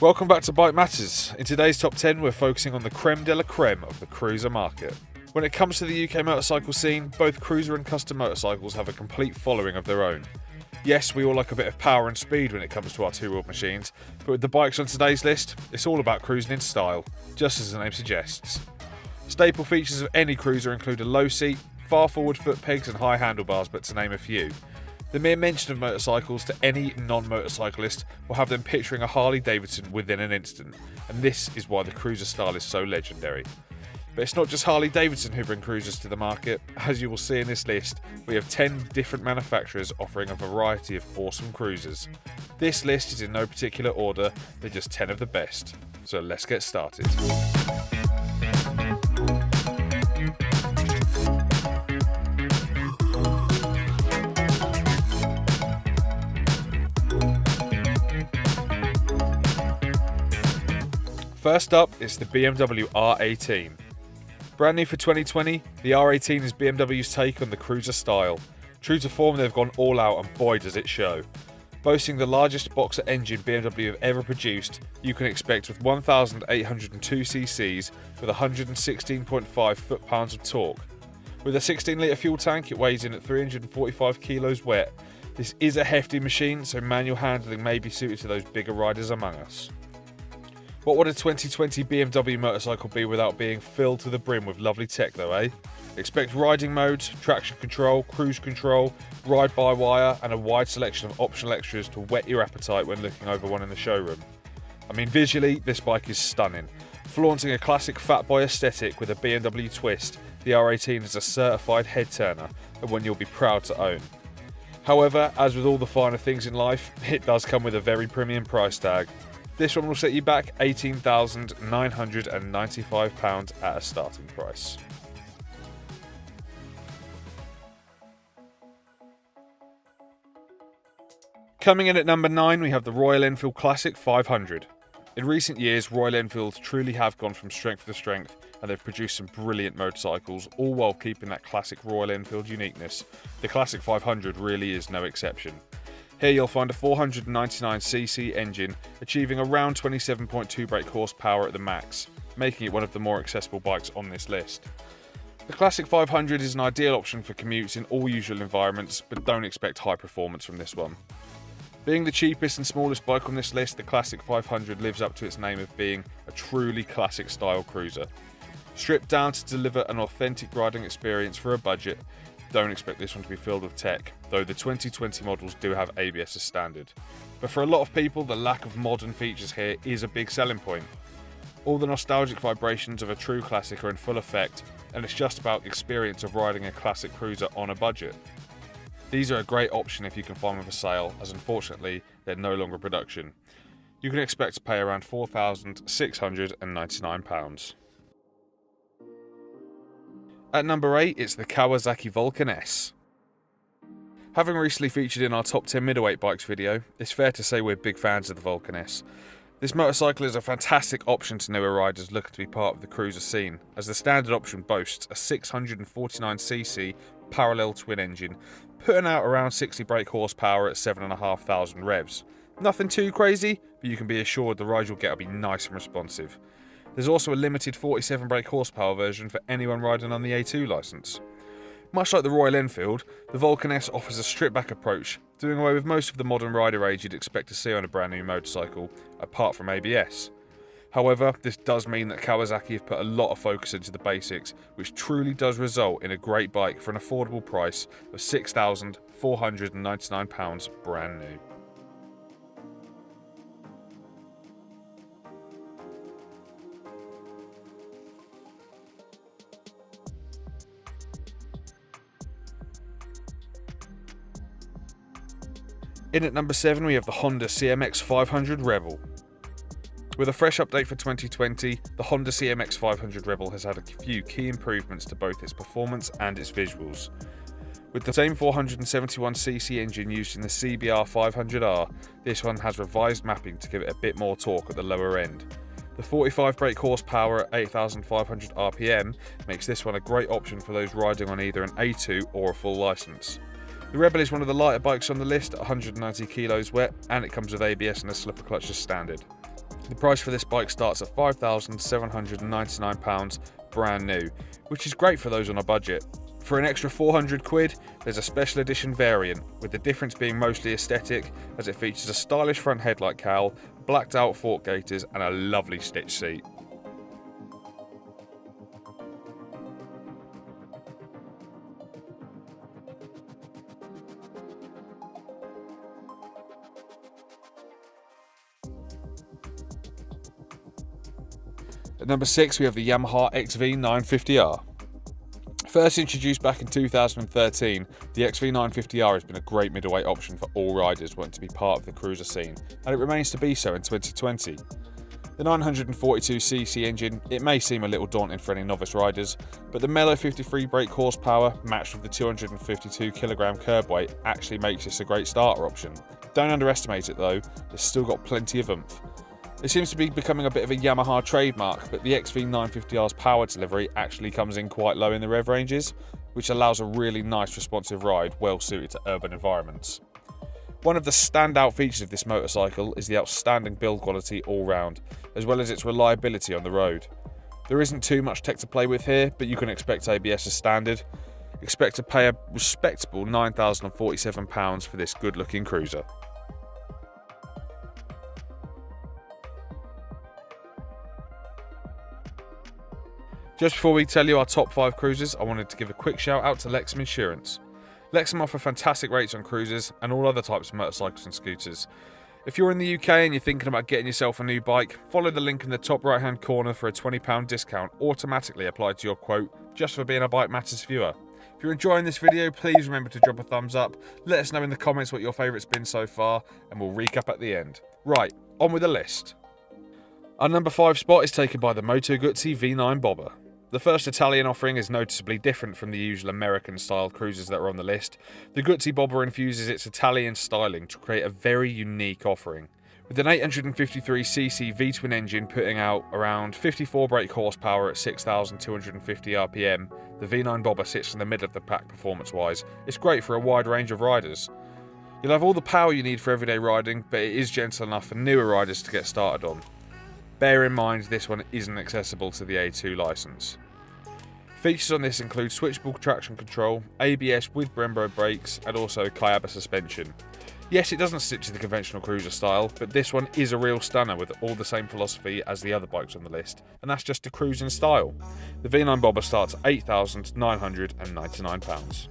Welcome back to Bike Matters. In today's top 10 we're focusing on the creme de la creme of the cruiser market. When it comes to the UK motorcycle scene, both cruiser and custom motorcycles have a complete following of their own. Yes, we all like a bit of power and speed when it comes to our two-wheeled machines, but with the bikes on today's list, it's all about cruising in style, just as the name suggests. Staple features of any cruiser include a low seat, far forward foot pegs and high handlebars, but to name a few. The mere mention of motorcycles to any non-motorcyclist will have them picturing a Harley-Davidson within an instant, and this is why the cruiser style is so legendary. But it's not just Harley-Davidson who bring cruisers to the market. As you will see in this list, we have 10 different manufacturers offering a variety of awesome cruisers. This list is in no particular order, they're just 10 of the best. So let's get started. First up is the BMW R18. Brand new for 2020, the R18 is BMW's take on the cruiser style. True to form, they've gone all out and boy does it show. Boasting the largest boxer engine BMW have ever produced, you can expect with 1,802 cc's with 116.5 foot-pounds of torque. With a 16-litre fuel tank, it weighs in at 345 kilos wet. This is a hefty machine, so manual handling may be suited to those bigger riders among us. What would a 2020 BMW motorcycle be without being filled to the brim with lovely tech though, eh? Expect riding modes, traction control, cruise control, ride-by-wire and a wide selection of optional extras to whet your appetite when looking over one in the showroom. I mean, visually, this bike is stunning. Flaunting a classic fat boy aesthetic with a BMW twist, the R18 is a certified head-turner and one you'll be proud to own. However, as with all the finer things in life, it does come with a very premium price tag. This one will set you back £18,995 at a starting price. Coming in at number 9, we have the Royal Enfield Classic 500. In recent years, Royal Enfield truly have gone from strength to strength, and they've produced some brilliant motorcycles, all while keeping that classic Royal Enfield uniqueness. The Classic 500 really is no exception. Here you'll find a 499cc engine achieving around 27.2 brake horsepower at the max, making it one of the more accessible bikes on this list. The Classic 500 is an ideal option for commutes in all usual environments, but don't expect high performance from this one. Being the cheapest and smallest bike on this list, the Classic 500 lives up to its name of being a truly classic style cruiser. Stripped down to deliver an authentic riding experience for a budget, don't expect this one to be filled with tech, though the 2020 models do have ABS as standard. But for a lot of people, the lack of modern features here is a big selling point. All the nostalgic vibrations of a true classic are in full effect, and it's just about the experience of riding a classic cruiser on a budget. These are a great option if you can find them for sale, as unfortunately they're no longer production. You can expect to pay around £4,699. At number 8, it's the Kawasaki VULCAN S. Having recently featured in our top 10 middleweight bikes video, it's fair to say we're big fans of the VULCAN S. This motorcycle is a fantastic option to newer riders looking to be part of the cruiser scene, as the standard option boasts a 649cc parallel twin engine, putting out around 60 brake horsepower at 7,500 revs. Nothing too crazy, but you can be assured the ride you'll get will be nice and responsive. There's also a limited 47 brake horsepower version for anyone riding on the A2 licence. Much like the Royal Enfield, the VULCAN S offers a stripped-back approach, doing away with most of the modern rider age you'd expect to see on a brand new motorcycle, apart from ABS. However, this does mean that Kawasaki have put a lot of focus into the basics, which truly does result in a great bike for an affordable price of £6,499 brand new. In at number 7 we have the Honda CMX 500 Rebel. With a fresh update for 2020, the Honda CMX 500 Rebel has had a few key improvements to both its performance and its visuals. With the same 471cc engine used in the CBR 500R, this one has revised mapping to give it a bit more torque at the lower end. The 45 brake horsepower at 8,500 RPM makes this one a great option for those riding on either an A2 or a full licence. The Rebel is one of the lighter bikes on the list at 190 kilos wet, and it comes with ABS and a slipper clutch as standard. The price for this bike starts at £5,799 brand new, which is great for those on a budget. For an extra 400 quid, there's a special edition variant, with the difference being mostly aesthetic, as it features a stylish front headlight cowl, blacked out fork gaiters and a lovely stitched seat. At number 6 we have the Yamaha XV950R. First introduced back in 2013, the XV950R has been a great middleweight option for all riders wanting to be part of the cruiser scene, and it remains to be so in 2020. The 942cc engine, it may seem a little daunting for any novice riders, but the mellow 53 brake horsepower matched with the 252kg curb weight actually makes this a great starter option. Don't underestimate it though, it's still got plenty of oomph. It seems to be becoming a bit of a Yamaha trademark, but the XV950R's power delivery actually comes in quite low in the rev ranges, which allows a really nice responsive ride well suited to urban environments. One of the standout features of this motorcycle is the outstanding build quality all round, as well as its reliability on the road. There isn't too much tech to play with here, but you can expect ABS as standard. Expect to pay a respectable £9,047 for this good looking cruiser. Just before we tell you our top 5 cruisers, I wanted to give a quick shout out to Lexham Insurance. Lexham offer fantastic rates on cruisers and all other types of motorcycles and scooters. If you're in the UK and you're thinking about getting yourself a new bike, follow the link in the top right hand corner for a £20 discount automatically applied to your quote, just for being a Bike Matters viewer. If you're enjoying this video, please remember to drop a thumbs up, let us know in the comments what your favourite's been so far, and we'll recap at the end. Right, on with the list. Our number 5 spot is taken by the MOTO GUZZI V9 Bobber. The first Italian offering is noticeably different from the usual American-style cruisers that are on the list. The GUZZI Bobber infuses its Italian styling to create a very unique offering. With an 853cc V-twin engine putting out around 54 brake horsepower at 6,250 RPM, the V9 Bobber sits in the middle of the pack performance-wise. It's great for a wide range of riders. You'll have all the power you need for everyday riding, but it is gentle enough for newer riders to get started on. Bear in mind this one isn't accessible to the A2 licence. Features on this include switchable traction control, ABS with Brembo brakes, and also Kayaba suspension. Yes, it doesn't stick to the conventional cruiser style, but this one is a real stunner with all the same philosophy as the other bikes on the list, and that's just to cruise in style. The V9 Bobber starts at £8,999.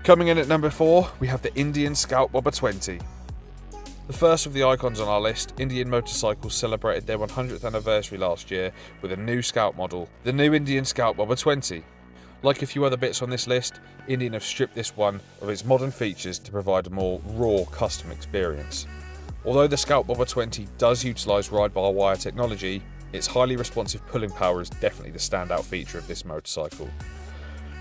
Coming in at number 4, we have the Indian Scout Bobber 20. The first of the icons on our list, Indian Motorcycles celebrated their 100th anniversary last year with a new Scout model, the new Indian Scout Bobber 20. Like a few other bits on this list, Indian have stripped this one of its modern features to provide a more raw custom experience. Although the Scout Bobber 20 does utilise ride-by-wire technology, its highly responsive pulling power is definitely the standout feature of this motorcycle.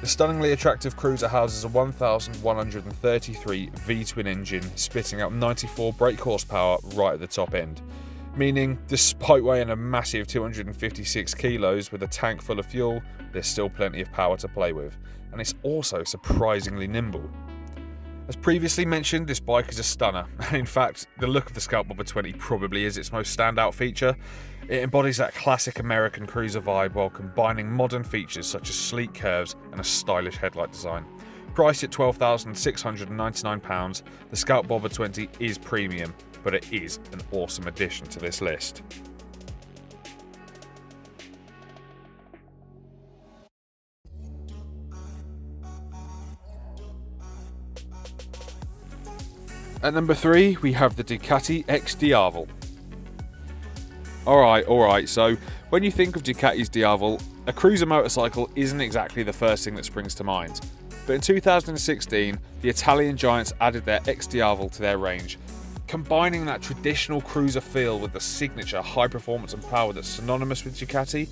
The stunningly attractive cruiser houses a 1,133 V-twin engine spitting out 94 brake horsepower right at the top end, meaning despite weighing a massive 256 kilos with a tank full of fuel, there's still plenty of power to play with, and it's also surprisingly nimble. As previously mentioned, this bike is a stunner, and in fact, the look of the Scout Bobber 20 probably is its most standout feature. It embodies that classic American cruiser vibe while combining modern features such as sleek curves and a stylish headlight design. Priced at £12,699, the Scout Bobber 20 is premium, but it is an awesome addition to this list. At number 3, we have the Ducati XDIAVEL. Alright, so when you think of Ducati's Diavel, a cruiser motorcycle isn't exactly the first thing that springs to mind. But in 2016, the Italian giants added their XDIAVEL to their range, combining that traditional cruiser feel with the signature high performance and power that's synonymous with Ducati.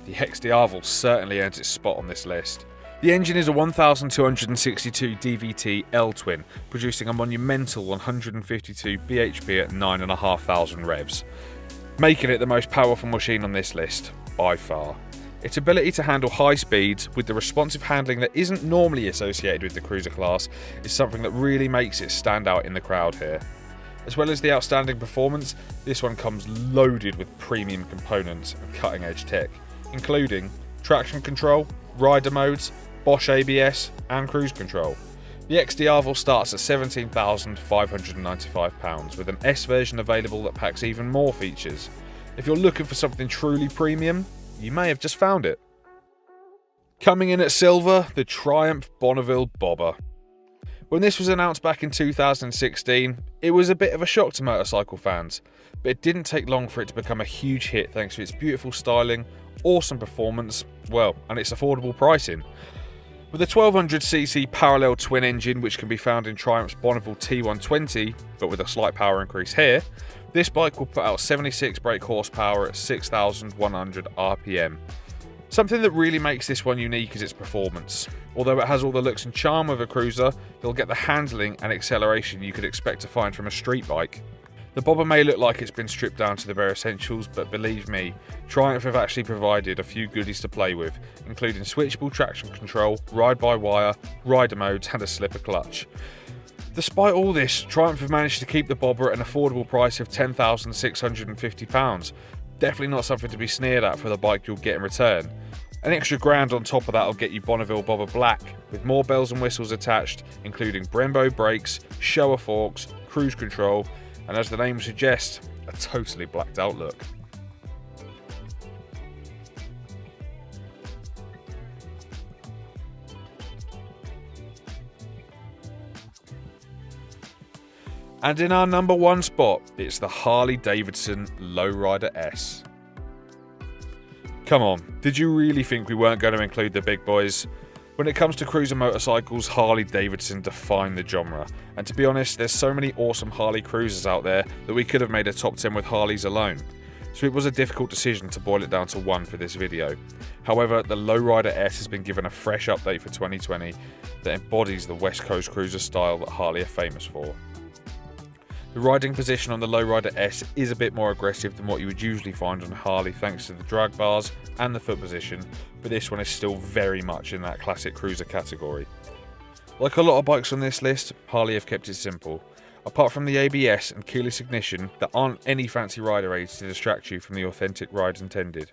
The XDIAVEL certainly earns its spot on this list. The engine is a 1262 DVT L-twin, producing a monumental 152 bhp at 9,500 revs, making it the most powerful machine on this list, by far. Its ability to handle high speeds with the responsive handling that isn't normally associated with the cruiser class is something that really makes it stand out in the crowd here. As well as the outstanding performance, this one comes loaded with premium components and cutting edge tech, including traction control, rider modes, Bosch ABS and cruise control. The XDIAVEL starts at £17,595 with an S version available that packs even more features. If you're looking for something truly premium, you may have just found it. Coming in at silver, the TRIUMP Bonneville Bobber. When this was announced back in 2016, it was a bit of a shock to motorcycle fans, but it didn't take long for it to become a huge hit thanks to its beautiful styling, awesome performance, and its affordable pricing. With a 1200cc parallel twin engine which can be found in Triumph's Bonneville T120, but with a slight power increase here, this bike will put out 76 brake horsepower at 6,100 RPM. Something that really makes this one unique is its performance. Although it has all the looks and charm of a cruiser, you'll get the handling and acceleration you could expect to find from a street bike. The Bobber may look like it's been stripped down to the bare essentials, but believe me, Triumph have actually provided a few goodies to play with, including switchable traction control, ride-by-wire, rider modes and a slipper clutch. Despite all this, Triumph have managed to keep the Bobber at an affordable price of £10,650. Definitely not something to be sneered at for the bike you'll get in return. An extra grand on top of that will get you Bonneville Bobber Black, with more bells and whistles attached, including Brembo brakes, Showa forks, cruise control, and as the name suggests, a totally blacked out look. And in our number one spot, it's the Harley-Davidson Lowrider S. Come on, did you really think we weren't going to include the big boys? When it comes to cruiser motorcycles, Harley-Davidson define the genre, and to be honest, there's so many awesome Harley cruisers out there that we could have made a top 10 with Harleys alone. So it was a difficult decision to boil it down to one for this video. However, the Lowrider S has been given a fresh update for 2020 that embodies the West Coast cruiser style that Harley are famous for. The riding position on the Lowrider S is a bit more aggressive than what you would usually find on Harley thanks to the drag bars and the foot position, but this one is still very much in that classic cruiser category. Like a lot of bikes on this list, Harley have kept it simple. Apart from the ABS and keyless ignition, there aren't any fancy rider aids to distract you from the authentic rides intended.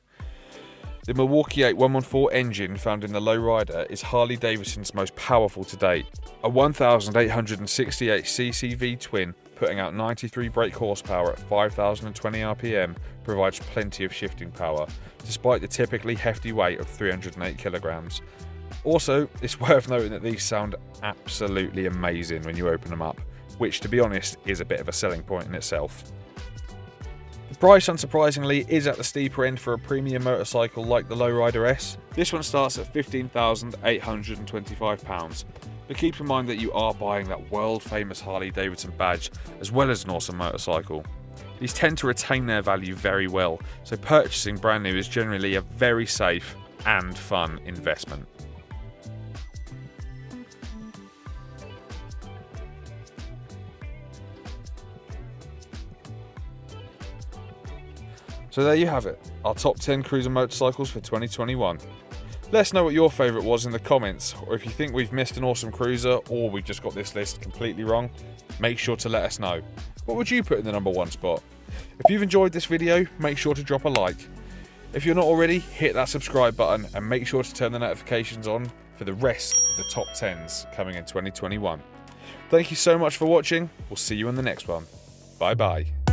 The Milwaukee 8114 engine found in the Lowrider is Harley-Davidson's most powerful to date. A 1868cc V-twin putting out 93 brake horsepower at 5,020 RPM provides plenty of shifting power, despite the typically hefty weight of 308 kilograms. Also, it's worth noting that these sound absolutely amazing when you open them up, which to be honest is a bit of a selling point in itself. The price, unsurprisingly, is at the steeper end for a premium motorcycle like the Lowrider S. This one starts at £15,825, but keep in mind that you are buying that world-famous Harley-Davidson badge as well as an awesome motorcycle. These tend to retain their value very well, so purchasing brand new is generally a very safe and fun investment. So there you have it, our top 10 cruiser motorcycles for 2021. Let us know what your favourite was in the comments, or if you think we've missed an awesome cruiser or we've just got this list completely wrong, make sure to let us know. What would you put in the number one spot? If you've enjoyed this video, make sure to drop a like. If you're not already, hit that subscribe button and make sure to turn the notifications on for the rest of the top 10s coming in 2021. Thank you so much for watching, we'll see you in the next one. Bye bye.